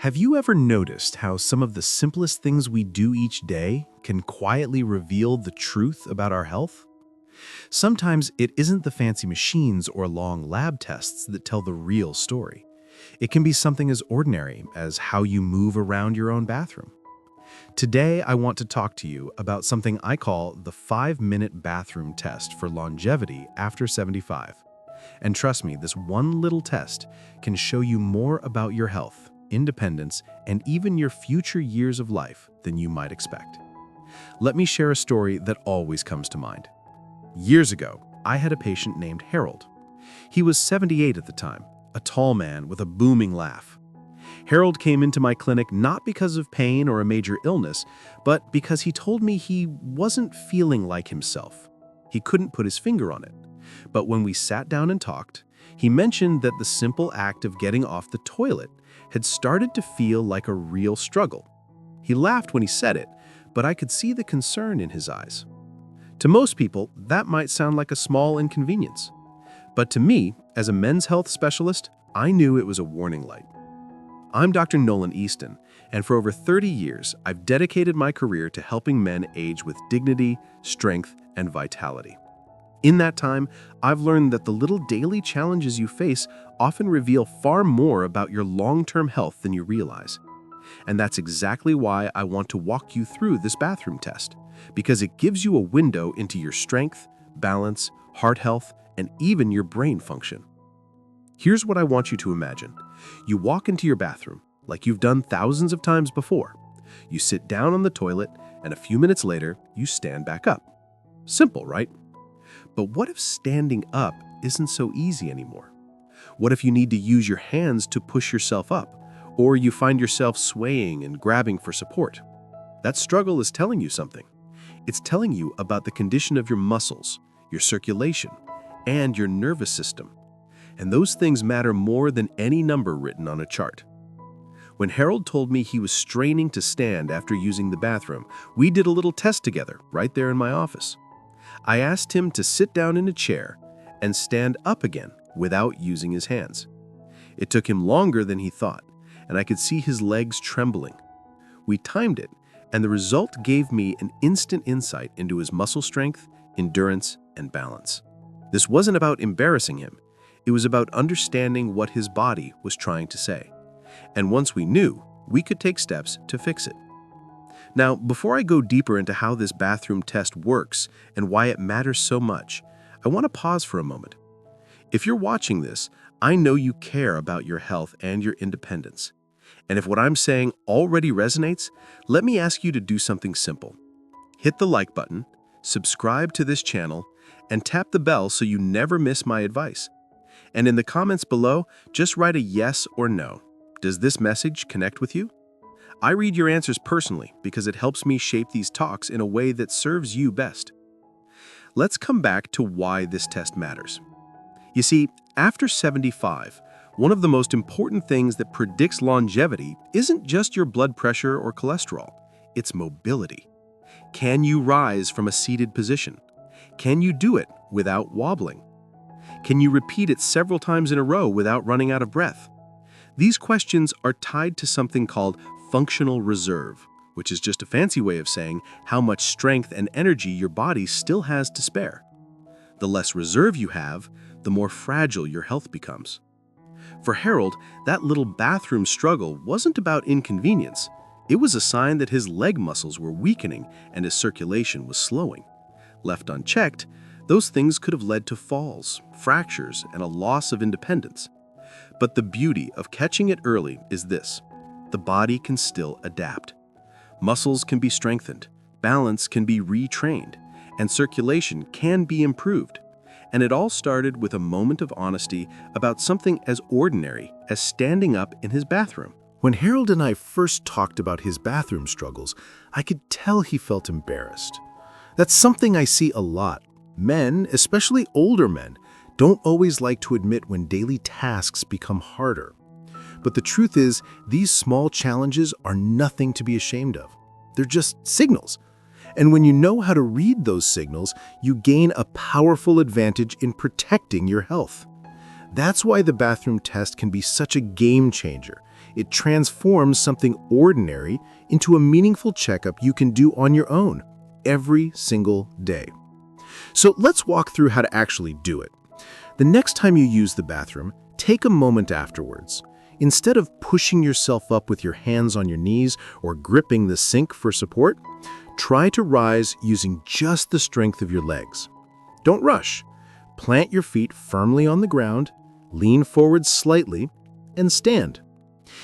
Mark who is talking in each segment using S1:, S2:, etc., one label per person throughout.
S1: Have you ever noticed how some of the simplest things we do each day can quietly reveal the truth about our health? Sometimes it isn't the fancy machines or long lab tests that tell the real story. It can be something as ordinary as how you move around your own bathroom. Today, I want to talk to you about something I call the 5-minute bathroom test for longevity after 75. And trust me, this one little test can show you more about your health, independence, and even your future years of life than you might expect. Let me share a story that always comes to mind. Years ago, I had a patient named Harold. He was 78 at the time, a tall man with a booming laugh. Harold came into my clinic not because of pain or a major illness, but because he told me he wasn't feeling like himself. He couldn't put his finger on it. But when we sat down and talked, he mentioned that the simple act of getting off the toilet had started to feel like a real struggle. He laughed when he said it, but I could see the concern in his eyes. To most people, that might sound like a small inconvenience. But to me, as a men's health specialist, I knew it was a warning light. I'm Dr. Nolan Easton, and for over 30 years, I've dedicated my career to helping men age with dignity, strength, and vitality. In that time, I've learned that the little daily challenges you face often reveal far more about your long-term health than you realize. And that's exactly why I want to walk you through this bathroom test, because it gives you a window into your strength, balance, heart health, and even your brain function. Here's what I want you to imagine. You walk into your bathroom, like you've done thousands of times before. You sit down on the toilet, and a few minutes later, you stand back up. Simple, right? But what if standing up isn't so easy anymore? What if you need to use your hands to push yourself up, or you find yourself swaying and grabbing for support? That struggle is telling you something. It's telling you about the condition of your muscles, your circulation, and your nervous system. And those things matter more than any number written on a chart. When Harold told me he was straining to stand after using the bathroom, we did a little test together right there in my office. I asked him to sit down in a chair and stand up again without using his hands. It took him longer than he thought, and I could see his legs trembling. We timed it, and the result gave me an instant insight into his muscle strength, endurance, and balance. This wasn't about embarrassing him. It was about understanding what his body was trying to say. And once we knew, we could take steps to fix it. Now, before I go deeper into how this bathroom test works and why it matters so much, I want to pause for a moment. If you're watching this, I know you care about your health and your independence. And if what I'm saying already resonates, let me ask you to do something simple. Hit the like button, subscribe to this channel, and tap the bell so you never miss my advice. And in the comments below, just write a yes or no. Does this message connect with you? I read your answers personally because it helps me shape these talks in a way that serves you best. Let's come back to why this test matters. You see, after 75, one of the most important things that predicts longevity isn't just your blood pressure or cholesterol, it's mobility. Can you rise from a seated position? Can you do it without wobbling? Can you repeat it several times in a row without running out of breath? These questions are tied to something called functional reserve, which is just a fancy way of saying how much strength and energy your body still has to spare. The less reserve you have, the more fragile your health becomes. For Harold, that little bathroom struggle wasn't about inconvenience. It was a sign that his leg muscles were weakening and his circulation was slowing. Left unchecked, those things could have led to falls, fractures, and a loss of independence. But the beauty of catching it early is this: the body can still adapt. Muscles can be strengthened, balance can be retrained, and circulation can be improved. And it all started with a moment of honesty about something as ordinary as standing up in his bathroom. When Harold and I first talked about his bathroom struggles, I could tell he felt embarrassed. That's something I see a lot. Men, especially older men, don't always like to admit when daily tasks become harder. But the truth is, these small challenges are nothing to be ashamed of. They're just signals. And when you know how to read those signals, you gain a powerful advantage in protecting your health. That's why the bathroom test can be such a game changer. It transforms something ordinary into a meaningful checkup you can do on your own every single day. So let's walk through how to actually do it. The next time you use the bathroom, take a moment afterwards. Instead of pushing yourself up with your hands on your knees or gripping the sink for support, try to rise using just the strength of your legs. Don't rush. Plant your feet firmly on the ground, lean forward slightly, and stand.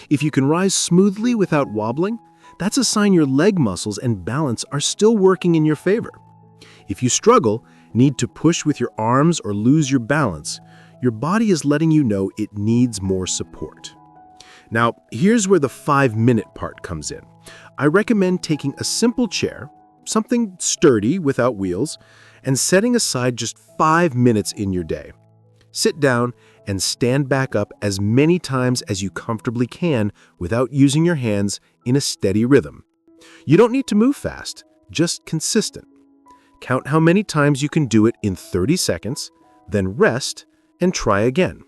S1: If you can rise smoothly without wobbling, that's a sign your leg muscles and balance are still working in your favor. If you struggle, need to push with your arms or lose your balance, your body is letting you know it needs more support. Now, here's where the 5-minute part comes in. I recommend taking a simple chair, something sturdy without wheels, and setting aside just 5 minutes in your day. Sit down and stand back up as many times as you comfortably can without using your hands in a steady rhythm. You don't need to move fast, just consistent. Count how many times you can do it in 30 seconds, then rest and try again.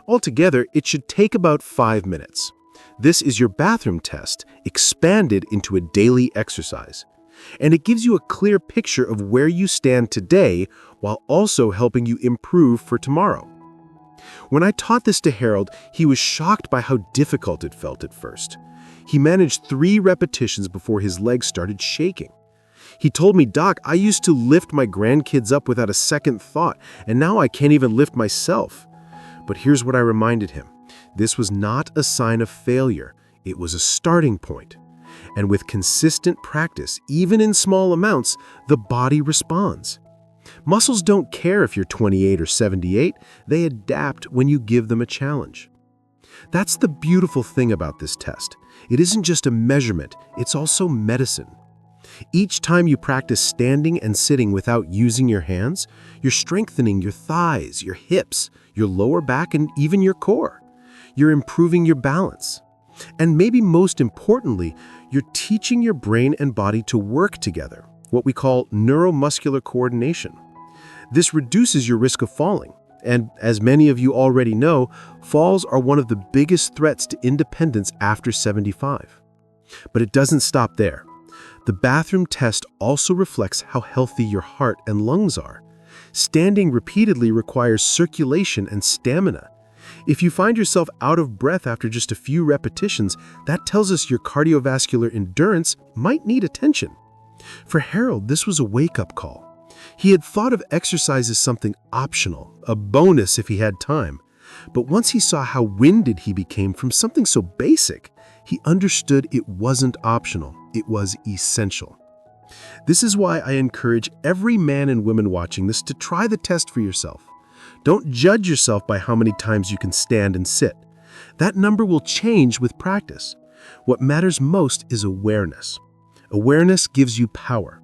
S1: Altogether, it should take about 5 minutes. This is your bathroom test expanded into a daily exercise. And it gives you a clear picture of where you stand today while also helping you improve for tomorrow. When I taught this to Harold, he was shocked by how difficult it felt at first. He managed 3 repetitions before his legs started shaking. He told me, "Doc, I used to lift my grandkids up without a second thought, and now I can't even lift myself." But here's what I reminded him. This was not a sign of failure. It was a starting point. And with consistent practice, even in small amounts, the body responds. Muscles don't care if you're 28 or 78. They adapt when you give them a challenge. That's the beautiful thing about this test. It isn't just a measurement, it's also medicine. Each time you practice standing and sitting without using your hands, you're strengthening your thighs, your hips, your lower back, and even your core. You're improving your balance. And maybe most importantly, you're teaching your brain and body to work together, what we call neuromuscular coordination. This reduces your risk of falling. And as many of you already know, falls are one of the biggest threats to independence after 75. But it doesn't stop there. The bathroom test also reflects how healthy your heart and lungs are. Standing repeatedly requires circulation and stamina. If you find yourself out of breath after just a few repetitions, that tells us your cardiovascular endurance might need attention. For Harold, this was a wake-up call. He had thought of exercise as something optional, a bonus if he had time. But once he saw how winded he became from something so basic, he understood it wasn't optional, it was essential. This is why I encourage every man and woman watching this to try the test for yourself. Don't judge yourself by how many times you can stand and sit. That number will change with practice. What matters most is awareness. Awareness gives you power.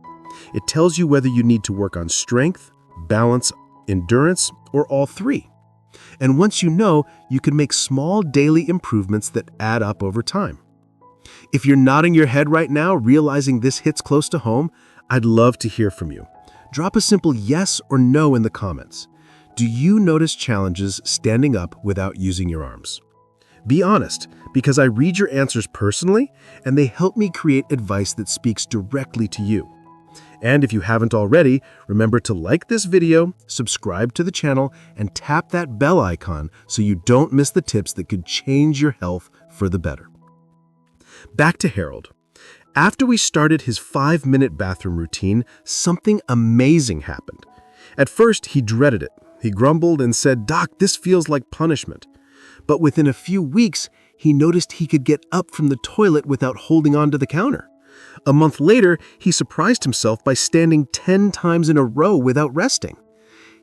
S1: It tells you whether you need to work on strength, balance, endurance, or all 3. And once you know, you can make small daily improvements that add up over time. If you're nodding your head right now, realizing this hits close to home, I'd love to hear from you. Drop a simple yes or no in the comments. Do you notice challenges standing up without using your arms? Be honest, because I read your answers personally, and they help me create advice that speaks directly to you. And if you haven't already, remember to like this video, subscribe to the channel, and tap that bell icon so you don't miss the tips that could change your health for the better. Back to Harold. After we started his 5-minute bathroom routine, something amazing happened. At first, he dreaded it. He grumbled and said, "Doc, this feels like punishment." But within a few weeks, he noticed he could get up from the toilet without holding on to the counter. A month later, he surprised himself by standing 10 times in a row without resting.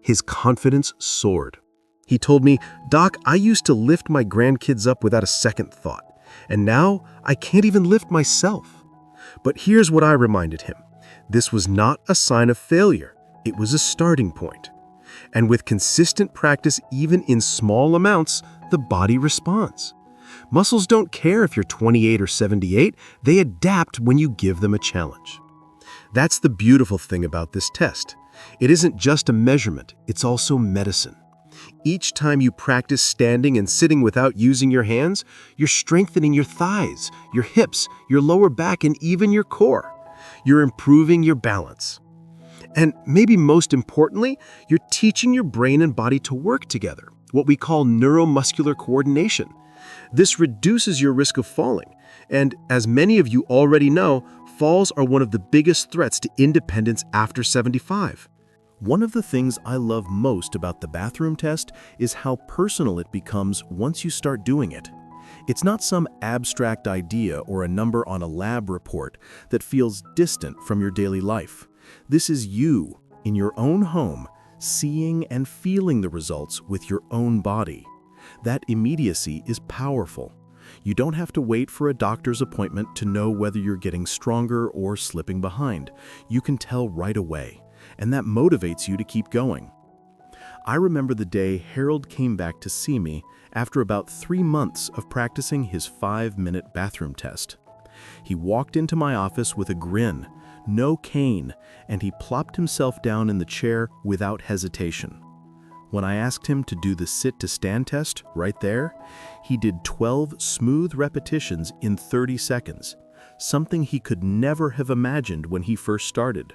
S1: His confidence soared. He told me, "Doc, I used to lift my grandkids up without a second thought, and now I can't even lift myself." But here's what I reminded him. This was not a sign of failure. It was a starting point. And with consistent practice, even in small amounts, the body responds. Muscles don't care if you're 28 or 78, they adapt when you give them a challenge. That's the beautiful thing about this test. It isn't just a measurement, it's also medicine.
S2: Each time you practice standing and sitting without using your hands, you're strengthening your thighs, your hips, your lower back, and even your core. You're improving your balance. And maybe most importantly, you're teaching your brain and body to work together, what we call neuromuscular coordination. This reduces your risk of falling. And as many of you already know, falls are one of the biggest threats to independence after 75.
S1: One of the things I love most about the bathroom test is how personal it becomes once you start doing it. It's not some abstract idea or a number on a lab report that feels distant from your daily life. This is you, in your own home, seeing and feeling the results with your own body. That immediacy is powerful. You don't have to wait for a doctor's appointment to know whether you're getting stronger or slipping behind. You can tell right away, and that motivates you to keep going. I remember the day Harold came back to see me after about 3 months of practicing his 5-minute bathroom test. He walked into my office with a grin, no cane, and he plopped himself down in the chair without hesitation. When I asked him to do the sit-to-stand test right there, he did 12 smooth repetitions in 30 seconds, something he could never have imagined when he first started.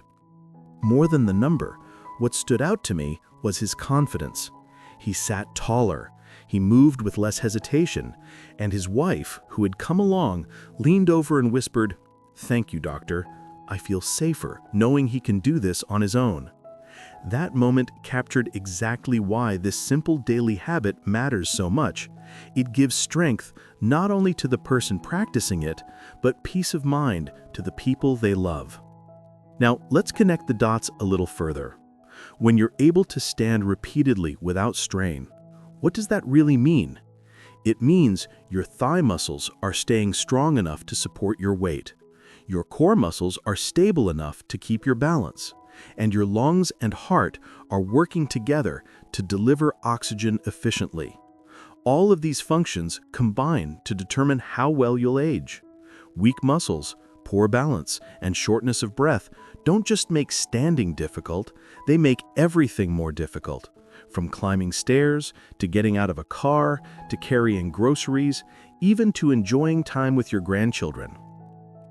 S1: More than the number, what stood out to me was his confidence. He sat taller, he moved with less hesitation, and his wife, who had come along, leaned over and whispered, "Thank you, doctor. I feel safer knowing he can do this on his own." That moment captured exactly why this simple daily habit matters so much. It gives strength not only to the person practicing it, but peace of mind to the people they love. Now, let's connect the dots a little further. When you're able to stand repeatedly without strain, what does that really mean? It means your thigh muscles are staying strong enough to support your weight. Your core muscles are stable enough to keep your balance, and your lungs and heart are working together to deliver oxygen efficiently. All of these functions combine to determine how well you'll age. Weak muscles, poor balance, and shortness of breath don't just make standing difficult, they make everything more difficult. From climbing stairs, to getting out of a car, to carrying groceries, even to enjoying time with your grandchildren.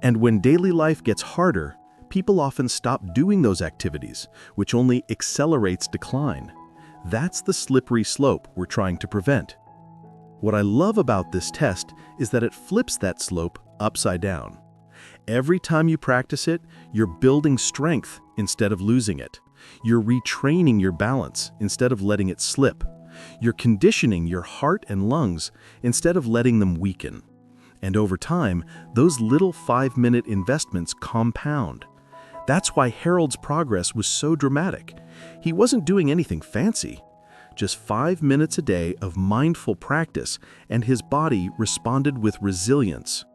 S1: And when daily life gets harder, people often stop doing those activities, which only accelerates decline. That's the slippery slope we're trying to prevent. What I love about this test is that it flips that slope upside down. Every time you practice it, you're building strength instead of losing it. You're retraining your balance instead of letting it slip. You're conditioning your heart and lungs instead of letting them weaken. And over time, those little 5-minute investments compound. That's why Harold's progress was so dramatic. He wasn't doing anything fancy. Just 5 minutes a day of mindful practice, and his body responded with resilience.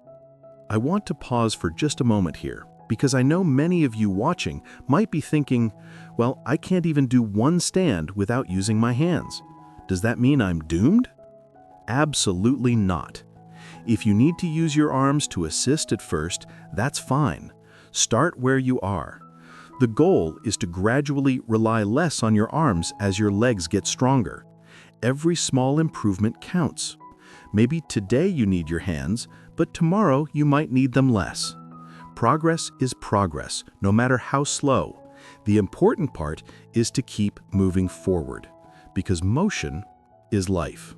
S1: I want to pause for just a moment here, because I know many of you watching might be thinking, well, I can't even do one stand without using my hands. Does that mean I'm doomed? Absolutely not. If you need to use your arms to assist at first, that's fine. Start where you are. The goal is to gradually rely less on your arms as your legs get stronger. Every small improvement counts. Maybe today you need your hands, but tomorrow you might need them less. Progress is progress, no matter how slow. The important part is to keep moving forward, because motion is life.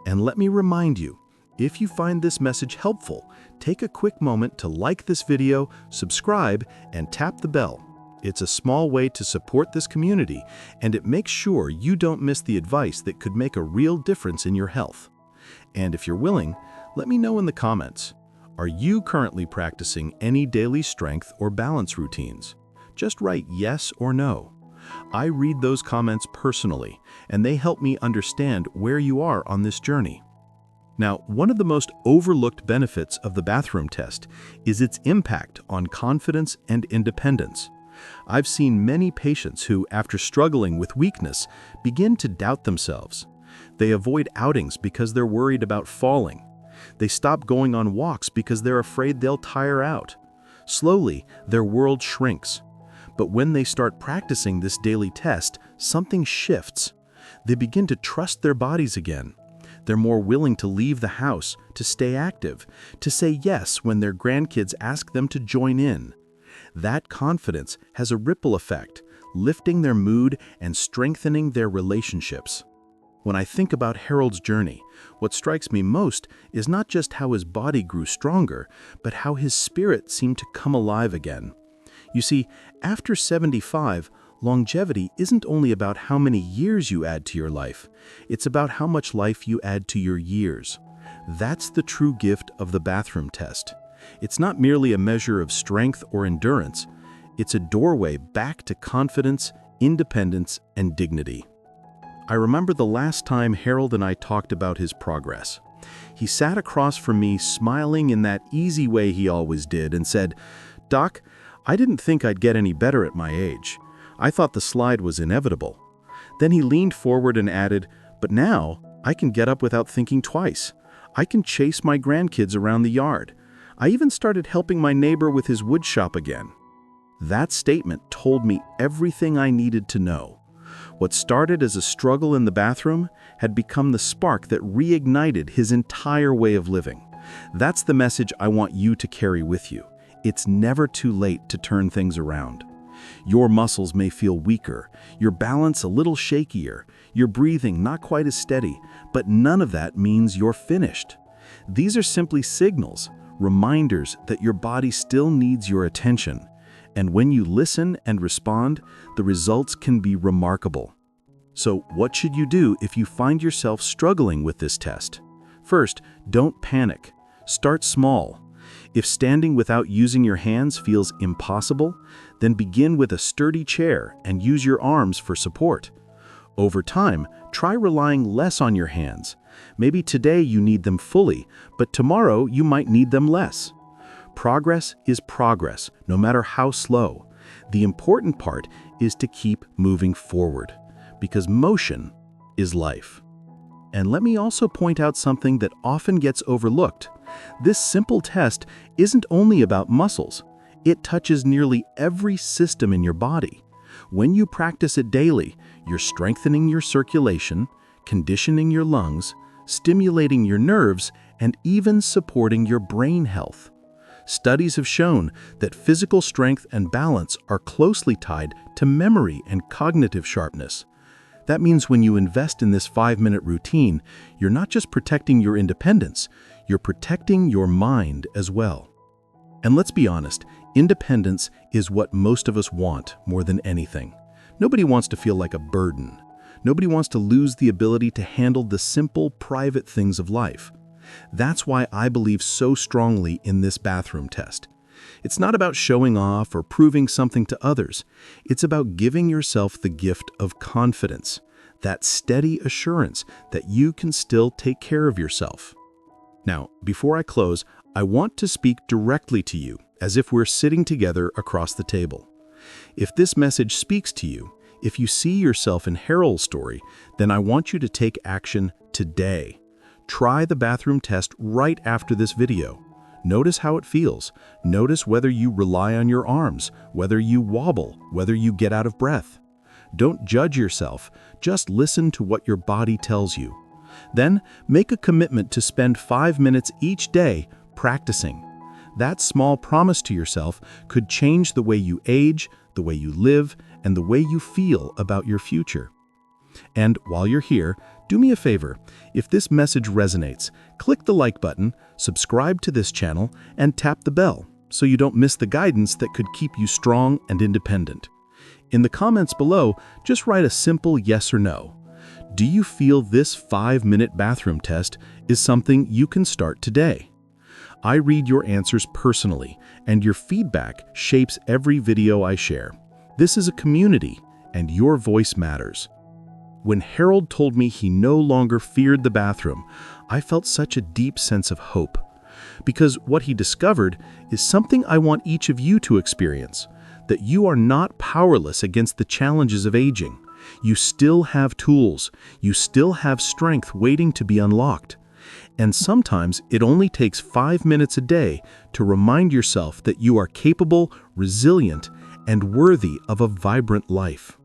S1: And let me remind you, if you find this message helpful, take a quick moment to like this video, subscribe, and tap the bell. It's a small way to support this community, and it makes sure you don't miss the advice that could make a real difference in your health. And if you're willing, let me know in the comments. Are you currently practicing any daily strength or balance routines? Just write yes or no. I read those comments personally, and they help me understand where you are on this journey. Now, one of the most overlooked benefits of the bathroom test is its impact on confidence and independence. I've seen many patients who, after struggling with weakness, begin to doubt themselves. They avoid outings because they're worried about falling. They stop going on walks because they're afraid they'll tire out. Slowly, their world shrinks. But when they start practicing this daily test, something shifts. They begin to trust their bodies again. They're more willing to leave the house, to stay active, to say yes when their grandkids ask them to join in. That confidence has a ripple effect, lifting their mood and strengthening their relationships. When I think about Harold's journey, what strikes me most is not just how his body grew stronger, but how his spirit seemed to come alive again. You see, after 75, longevity isn't only about how many years you add to your life, it's about how much life you add to your years. That's the true gift of the bathroom test. It's not merely a measure of strength or endurance, it's a doorway back to confidence, independence, and dignity. I remember the last time Harold and I talked about his progress. He sat across from me smiling in that easy way he always did and said, "Doc, I didn't think I'd get any better at my age. I thought the slide was inevitable." Then he leaned forward and added, "But now I can get up without thinking twice. I can chase my grandkids around the yard. I even started helping my neighbor with his wood shop again." That statement told me everything I needed to know. What started as a struggle in the bathroom had become the spark that reignited his entire way of living. That's the message I want you to carry with you. It's never too late to turn things around. Your muscles may feel weaker, your balance a little shakier, your breathing not quite as steady, but none of that means you're finished. These are simply signals, reminders that your body still needs your attention. And when you listen and respond, the results can be remarkable. So what should you do if you find yourself struggling with this test? First, don't panic. Start small. If standing without using your hands feels impossible, then begin with a sturdy chair and use your arms for support. Over time, try relying less on your hands. Maybe today you need them fully, but tomorrow you might need them less. Progress is progress, no matter how slow. The important part is to keep moving forward, because motion is life. And let me also point out something that often gets overlooked. This simple test isn't only about muscles. It touches nearly every system in your body. When you practice it daily, you're strengthening your circulation, conditioning your lungs, stimulating your nerves, and even supporting your brain health. Studies have shown that physical strength and balance are closely tied to memory and cognitive sharpness. That means when you invest in this 5-minute routine, you're not just protecting your independence, you're protecting your mind as well. And let's be honest, independence is what most of us want more than anything. Nobody wants to feel like a burden. Nobody wants to lose the ability to handle the simple, private things of life. That's why I believe so strongly in this bathroom test. It's not about showing off or proving something to others. It's about giving yourself the gift of confidence, that steady assurance that you can still take care of yourself. Now, before I close, I want to speak directly to you, as if we're sitting together across the table. If this message speaks to you, if you see yourself in Harold's story, then I want you to take action today. Try the bathroom test right after this video. Notice how it feels. Notice whether you rely on your arms, whether you wobble, whether you get out of breath. Don't judge yourself. Just listen to what your body tells you. Then, make a commitment to spend 5 minutes each day practicing. That small promise to yourself could change the way you age, the way you live, and the way you feel about your future. And while you're here, do me a favor. If this message resonates, click the like button, subscribe to this channel, and tap the bell so you don't miss the guidance that could keep you strong and independent. In the comments below, just write a simple yes or no. Do you feel this 5-minute bathroom test is something you can start today? I read your answers personally, and your feedback shapes every video I share. This is a community, and your voice matters. When Harold told me he no longer feared the bathroom, I felt such a deep sense of hope. Because what he discovered is something I want each of you to experience, that you are not powerless against the challenges of aging. You still have tools. You still have strength waiting to be unlocked. And sometimes it only takes 5 minutes a day to remind yourself that you are capable, resilient, and worthy of a vibrant life.